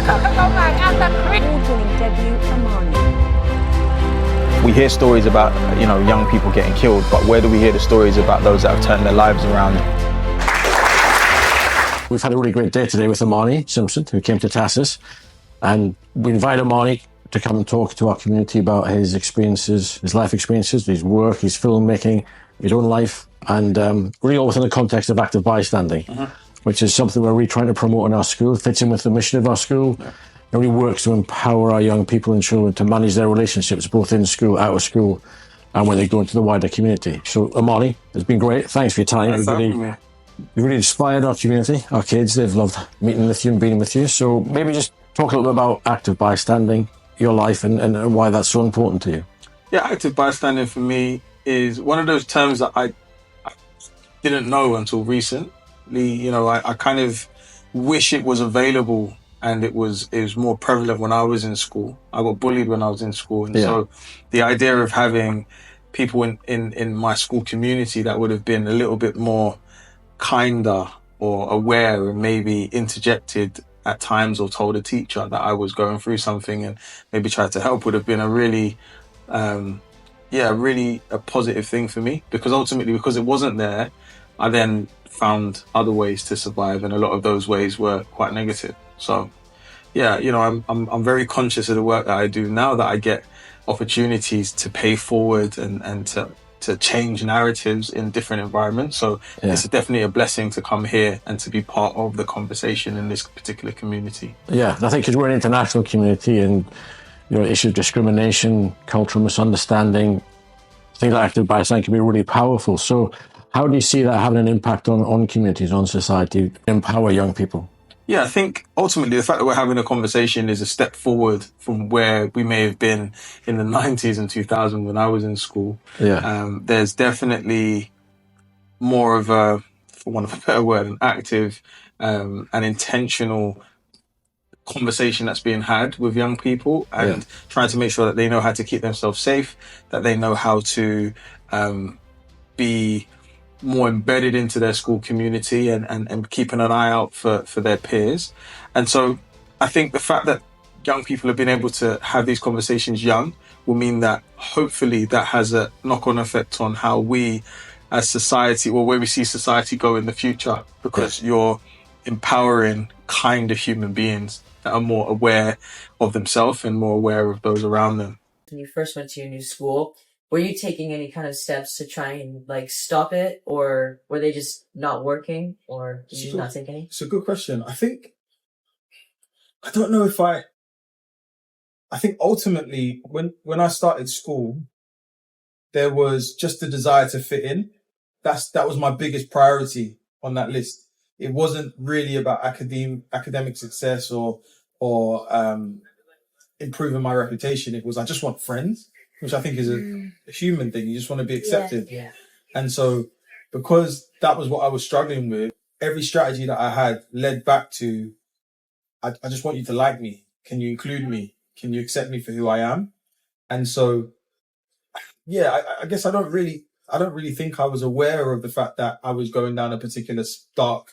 Award-winning debut, Amani. We hear stories about, young people getting killed, but where do we hear the stories about those that have turned their lives around? We've had a really great day today with Amani Simpson, who came to TASIS, and we invited Amani to come and talk to our community about his experiences, his life experiences, his work, his filmmaking, his own life, and really all within the context of active bystanding, which is something we're really trying to promote in our school, fits in with the mission of our school. It really works to empower our young people and children to manage their relationships, both in school, out of school, and when they go into the wider community. So, Amani, it's been great. Thanks for your time. You really inspired our community, our kids. They've loved meeting with you and being with you. So maybe just talk a little bit about active bystanding, your life, and why that's so important to you. Yeah, active bystanding for me is one of those terms that I didn't know until recently. I kind of wish it was available and it was more prevalent when I was in school. I got bullied when I was in school. And so the idea of having people in my school community that would have been a little bit more kinder or aware and maybe interjected at times or told a teacher that I was going through something and maybe tried to help would have been a really a positive thing for me, because ultimately, because it wasn't there, I then found other ways to survive, and a lot of those ways were quite negative. So I'm very conscious of the work that I do now, that I get opportunities to pay forward and to change narratives in different environments. So it's definitely a blessing to come here and to be part of the conversation in this particular community. Yeah, I think because we're an international community, and issue of discrimination, cultural misunderstanding, things like active bystanding can be really powerful. So how do you see that having an impact on communities, on society, empower young people? Yeah, I think ultimately the fact that we're having a conversation is a step forward from where we may have been in the 90s and 2000s when I was in school. There's definitely more of a, for want of a better word, an active and intentional conversation that's being had with young people, and trying to make sure that they know how to keep themselves safe, that they know how to be more embedded into their school community and keeping an eye out for their peers. And so I think the fact that young people have been able to have these conversations young will mean that hopefully that has a knock-on effect on how we as society, or where we see society go in the future, because you're empowering kind of human beings that are more aware of themselves and more aware of those around them. When you first went to your new school, were you taking any kind of steps to try and stop it, or were they just not working, or did you not take any? It's a good question. I think ultimately when I started school, there was just the desire to fit in. That was my biggest priority on that list. It wasn't really about academic success or improving my reputation. It was, I just want friends, which I think is a human thing. You just want to be accepted. Yeah. And so because that was what I was struggling with, every strategy that I had led back to, I just want you to like me. Can you include me? Can you accept me for who I am? And so, I guess I don't really think I was aware of the fact that I was going down a particular dark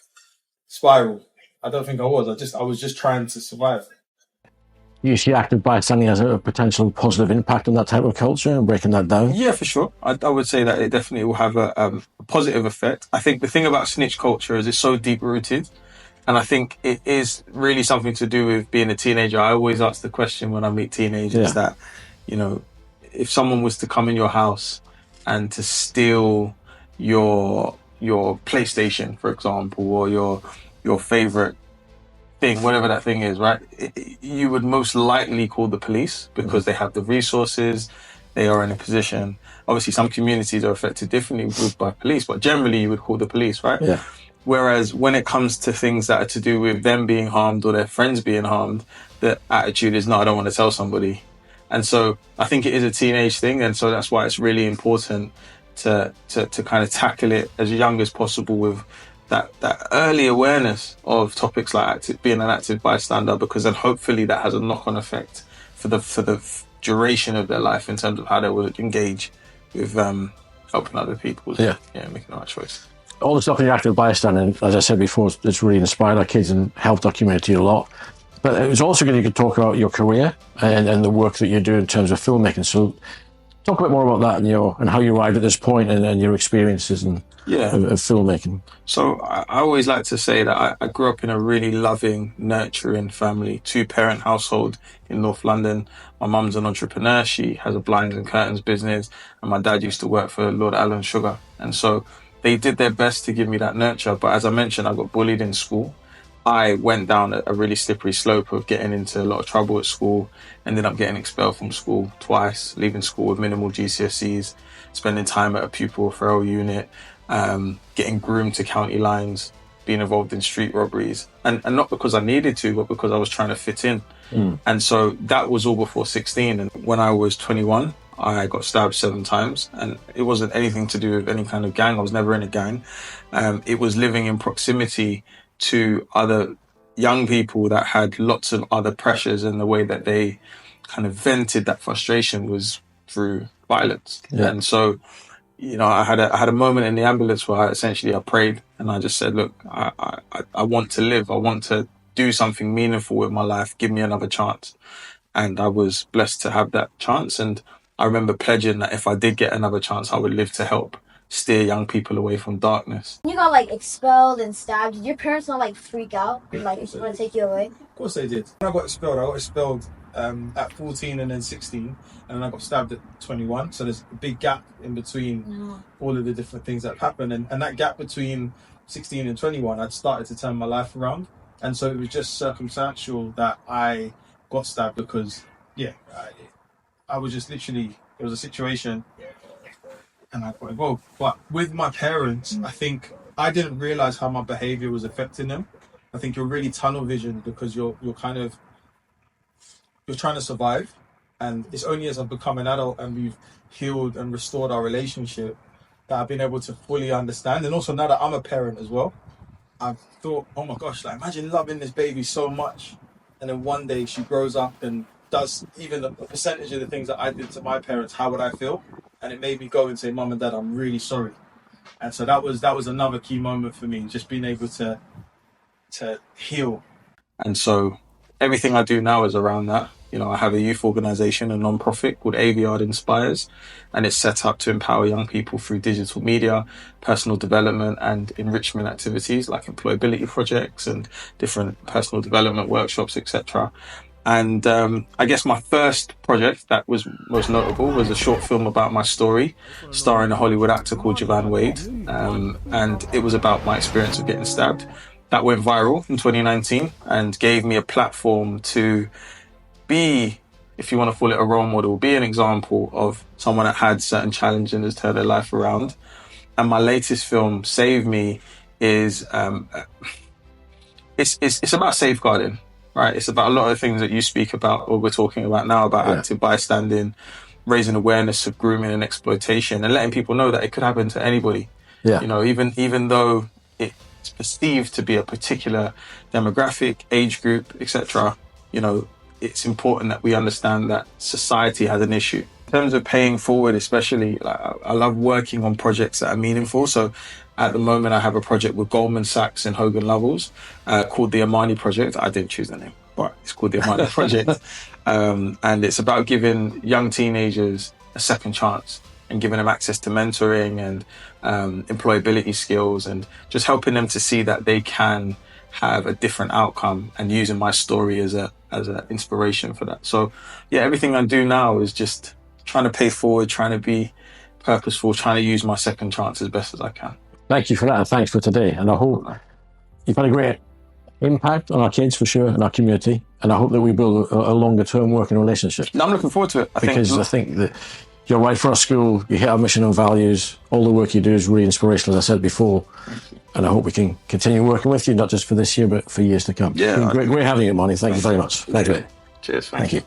spiral. I don't think I was. I was just trying to survive. You see active bystanding as a potential positive impact on that type of culture and breaking that down? Yeah, for sure. I would say that it definitely will have a positive effect. I think the thing about snitch culture is it's so deep-rooted, and I think it is really something to do with being a teenager. I always ask the question when I meet teenagers that, if someone was to come in your house and to steal your PlayStation, for example, or your favorite thing, whatever that thing is, right? You would most likely call the police because they have the resources, they are in a position. Obviously, some communities are affected differently by police, but generally you would call the police, right? Yeah. Whereas when it comes to things that are to do with them being harmed or their friends being harmed, the attitude is, no, I don't want to tell somebody. And so I think it is a teenage thing, and so that's why it's really important to kind of tackle it as young as possible with that early awareness of topics like being an active bystander, because then hopefully that has a knock-on effect for the duration of their life in terms of how they will engage with helping other people. Making the right choice. All the stuff in the active bystanding, as I said before, it's really inspired our kids and helped our community a lot. But it was also good you could talk about your career and the work that you do in terms of filmmaking. So talk a bit more about that and how you arrived at this point and your experiences of filmmaking. So I always like to say that I grew up in a really loving, nurturing family, 2-parent household in North London. My mum's an entrepreneur. She has a blinds and curtains business, and my dad used to work for Lord Allen Sugar. And so they did their best to give me that nurture. But as I mentioned, I got bullied in school. I went down a really slippery slope of getting into a lot of trouble at school, ended up getting expelled from school twice, leaving school with minimal GCSEs, spending time at a pupil referral unit, getting groomed to county lines, being involved in street robberies. And not because I needed to, but because I was trying to fit in. And so that was all before 16. And when I was 21, I got stabbed 7 times. And it wasn't anything to do with any kind of gang. I was never in a gang. It was living in proximity to other young people that had lots of other pressures, and the way that they kind of vented that frustration was through violence. And so, I had a moment in the ambulance where I prayed, and I just said, look, I want to live. I want to do something meaningful with my life. Give me another chance. And I was blessed to have that chance. And I remember pledging that if I did get another chance, I would live to help steer young people away from darkness. You got expelled and stabbed. Did your parents not freak out and want to take you away? Of course they did. When I got expelled at 14 and then 16, and then I got stabbed at 21. So there's a big gap in between all of the different things that happened. And that gap between 16 and 21, I'd started to turn my life around. And so it was just circumstantial that I got stabbed because, I was just literally, it was a situation and I got involved. But with my parents, I think I didn't realize how my behavior was affecting them. I think you're really tunnel vision because you're trying to survive. And it's only as I've become an adult and we've healed and restored our relationship that I've been able to fully understand. And also now that I'm a parent as well, I've thought, oh my gosh, imagine loving this baby so much. And then one day she grows up and does even a percentage of the things that I did to my parents. How would I feel? And it made me go and say, Mum and Dad, I'm really sorry. And so that was another key moment for me, just being able to heal. And so everything I do now is around that. I have a youth organisation, a non-profit called Aviard Inspires, and it's set up to empower young people through digital media, personal development and enrichment activities like employability projects and different personal development workshops, etc. And I guess my first project that was most notable was a short film about my story, starring a Hollywood actor called Javan Wade. And it was about my experience of getting stabbed. That went viral in 2019 and gave me a platform to be, if you want to call it a role model, be an example of someone that had certain challenges and has turned their life around. And my latest film, Save Me, is it's about safeguarding. Right, it's about a lot of the things that you speak about, or we're talking about now, about active bystanding, raising awareness of grooming and exploitation, and letting people know that it could happen to anybody. Even though it's perceived to be a particular demographic, age group, etc. It's important that we understand that society has an issue. In terms of paying forward, especially, I love working on projects that are meaningful. So at the moment, I have a project with Goldman Sachs and Hogan Lovells called the Amani Project. I didn't choose the name, but it's called the Amani Project. And it's about giving young teenagers a second chance and giving them access to mentoring and employability skills, and just helping them to see that they can have a different outcome, and using my story as an inspiration for that. So everything I do now is just trying to pay forward, trying to be purposeful, trying to use my second chance as best as I can. Thank you for that, and thanks for today. And I hope you've had a great impact on our kids for sure, and our community. And I hope that we build a longer term working relationship. I'm looking forward to it. I think that you're right for our school. You hit our mission and values. All the work you do is really inspirational, as I said before. And I hope we can continue working with you, not just for this year, but for years to come. Yeah. Great having you, Amani. Thank you very much. Thank you. Cheers. Thank you.